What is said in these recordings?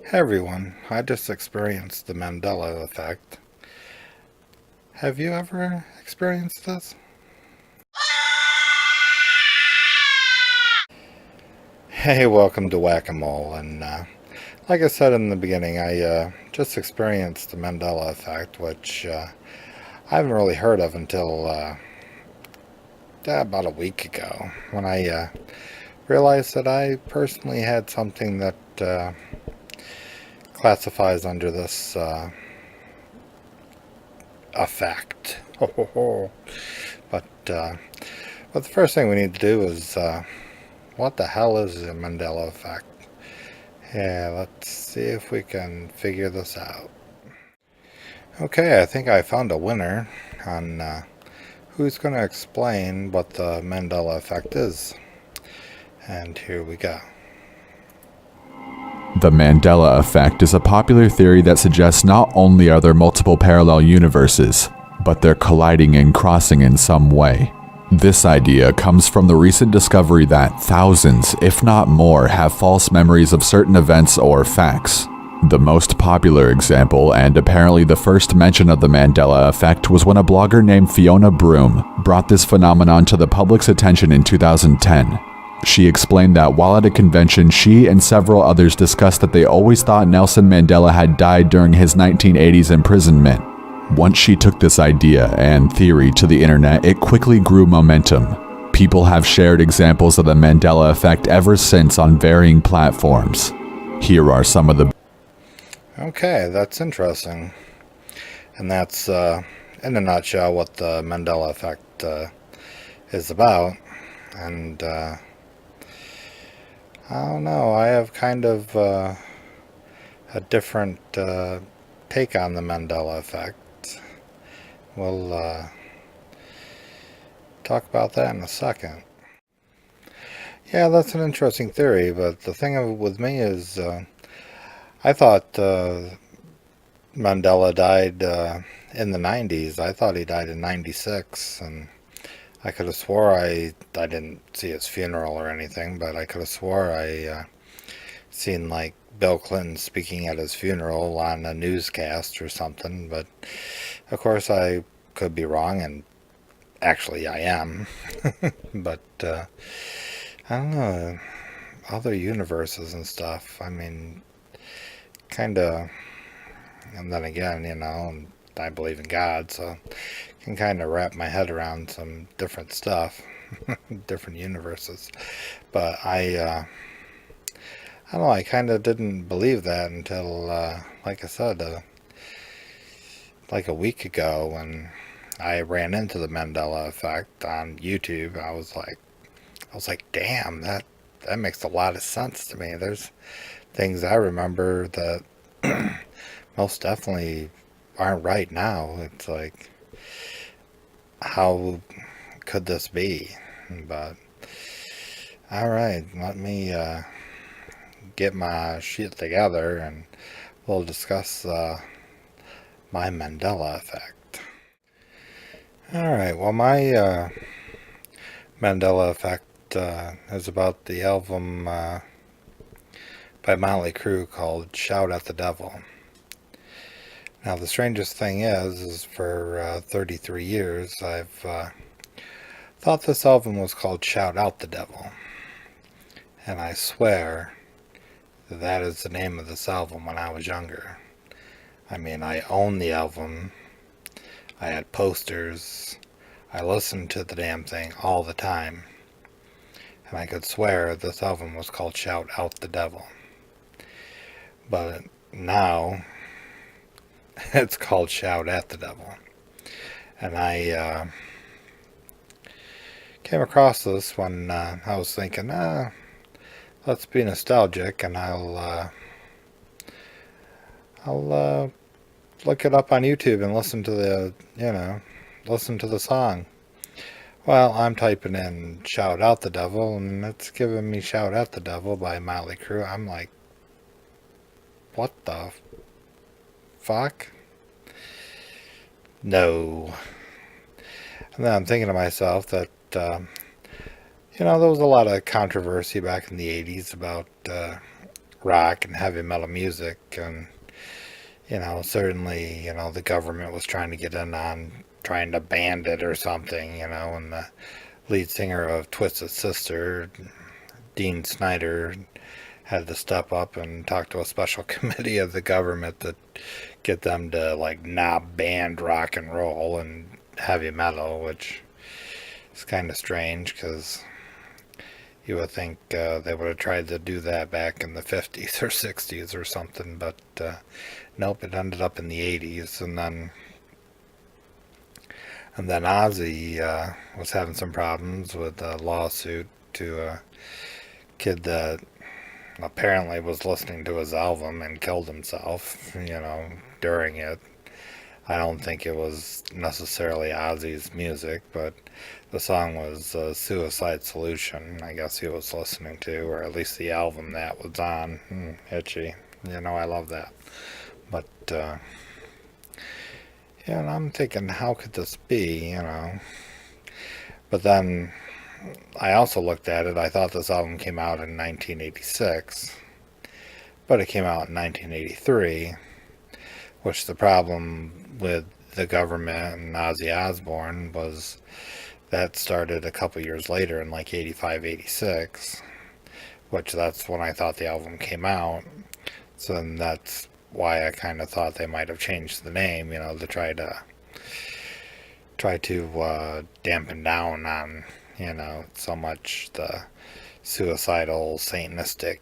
Hey everyone, I just experienced the Mandela Effect. Have you ever experienced this? Hey, welcome to WhackAMole, and like I said in the beginning, I just experienced the Mandela Effect, which I haven't really heard of until about a week ago, when I realized that I personally had something that classifies under this effect. But the first thing we need to do is what the hell is the Mandela Effect? Yeah, let's see if we can figure this out. Okay, I think I found a winner on who's going to explain what the Mandela Effect is. And here we go. The Mandela Effect is a popular theory that suggests not only are there multiple parallel universes, but they're colliding and crossing in some way. This idea comes from the recent discovery that thousands, if not more, have false memories of certain events or facts. The most popular example, and apparently the first mention of the Mandela Effect, was when a blogger named Fiona Broom brought this phenomenon to the public's attention in 2010. She explained that while at a convention, she and several others discussed that they always thought Nelson Mandela had died during his 1980s imprisonment. Once she took this idea and theory to the internet, it quickly grew momentum. People have shared examples of the Mandela Effect ever since on varying platforms. Here are some of the... Okay, that's interesting. And that's, in a nutshell, what the Mandela Effect is about. And, I don't know, I have kind of a different take on the Mandela Effect. We'll talk about that in a second. Yeah, that's an interesting theory, but the thing with me is I thought Mandela died in the 90s. I thought he died in 96, and I could have swore I didn't see his funeral or anything, but I could have swore I seen like Bill Clinton speaking at his funeral on a newscast or something, but of course I could be wrong, and actually I am. But I don't know, other universes and stuff, I mean, kind of, and then again, I believe in God, so I can kind of wrap my head around some different stuff, different universes. But I don't know, I kind of didn't believe that until, like I said, like a week ago when I ran into the Mandela Effect on YouTube. I was like, damn, that makes a lot of sense to me. There's things I remember that most definitely aren't right now. It's like, how could this be? But all right, let me get my shit together and we'll discuss my Mandela Effect. All right, well, my Mandela Effect is about the album by Motley Crue called Shout at the Devil. Now, the strangest thing is for 33 years, I've thought this album was called Shout Out the Devil. And I swear that is the name of this album when I was younger. I mean, I owned the album. I had posters. I listened to the damn thing all the time. And I could swear this album was called Shout Out the Devil. But now it's called Shout at the Devil. And I came across this when I was thinking, let's be nostalgic, and I'll look it up on YouTube and listen to listen to the song. Well, I'm typing in Shout Out the Devil, and it's giving me Shout at the Devil by Motley Crue. I'm like, what the fuck? No. And then I'm thinking to myself that, there was a lot of controversy back in the 80s about rock and heavy metal music, and certainly, the government was trying to get in on trying to ban it or something, and the lead singer of Twisted Sister, Dean Snyder, had to step up and talk to a special committee of the government to get them to like not ban rock and roll and heavy metal, which is kind of strange because you would think they would have tried to do that back in the 50s or 60s or something, but nope, it ended up in the 80s. And then Ozzy was having some problems with a lawsuit to a kid that apparently was listening to his album and killed himself, during it. I don't think it was necessarily Ozzy's music, but the song was Suicide Solution, I guess he was listening to, or at least the album that was on. Itchy. I love that. But, and I'm thinking, how could this be, But then I also looked at it. I thought this album came out in 1986, but it came out in 1983, which the problem with the government and Ozzy Osbourne was that started a couple years later in like 85, 86, which that's when I thought the album came out. So then that's why I kind of thought they might have changed the name, to try to dampen down on so much the suicidal, satanistic,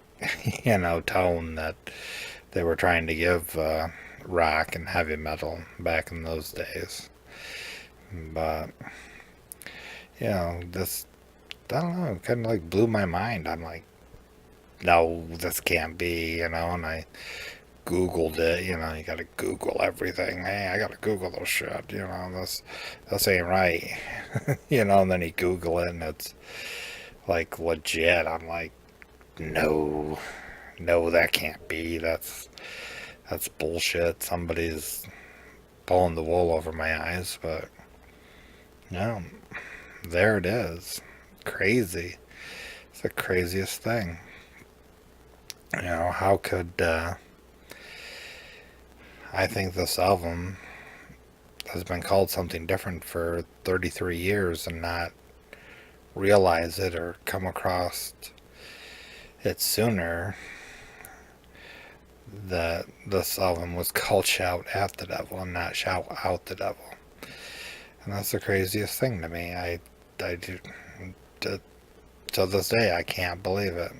tone that they were trying to give rock and heavy metal back in those days. But, this, I don't know, kind of like blew my mind. I'm like, no, this can't be, and I Googled it, you gotta Google everything. Hey, I gotta Google this shit, this ain't right. And then you Google it and it's like legit. I'm like, no, that can't be. That's bullshit. Somebody's pulling the wool over my eyes, but no, there it is. Crazy. It's the craziest thing. How could, I think this album has been called something different for 33 years and not realize it or come across it sooner, that this album was called Shout at the Devil and not Shout Out the Devil. And that's the craziest thing to me. I do, to this day, I can't believe it.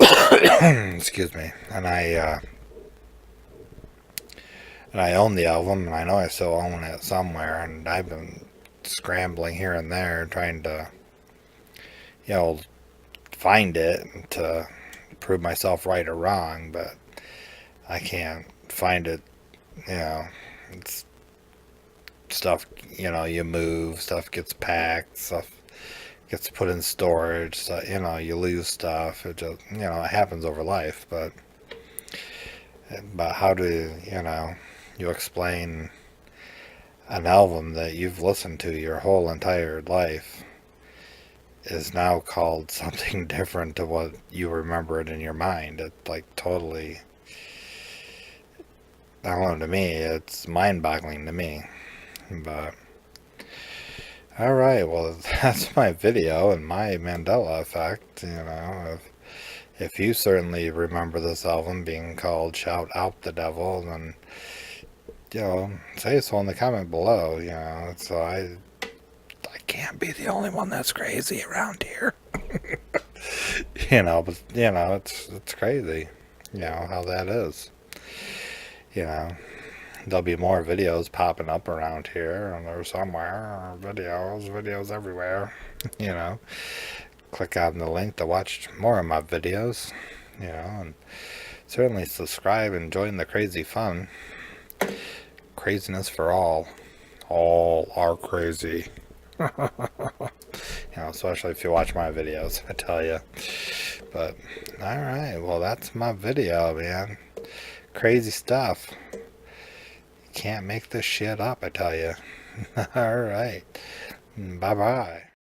Excuse me. And I own the album, and I know I still own it somewhere, and I've been scrambling here and there trying to, find it to prove myself right or wrong, but I can't find it. It's stuff, you move, stuff gets packed, stuff gets put in storage, so, you lose stuff. It just, it happens over life, but how do, you explain an album that you've listened to your whole entire life is now called something different to what you remember it in your mind? It's like totally, I don't know, to me, it's mind-boggling to me. But alright, well, that's my video and my Mandela Effect. If you certainly remember this album being called Shout Out the Devil, then, say so in the comment below, so I can't be the only one that's crazy around here. But, it's crazy, how that is. There'll be more videos popping up around here or somewhere. Videos everywhere. Click on the link to watch more of my videos. And certainly subscribe and join the crazy fun. Craziness for all. All are crazy. Especially if you watch my videos, I tell you. But alright, well, that's my video, man. Crazy stuff. Can't make this shit up, I tell you. Alright. Bye-bye.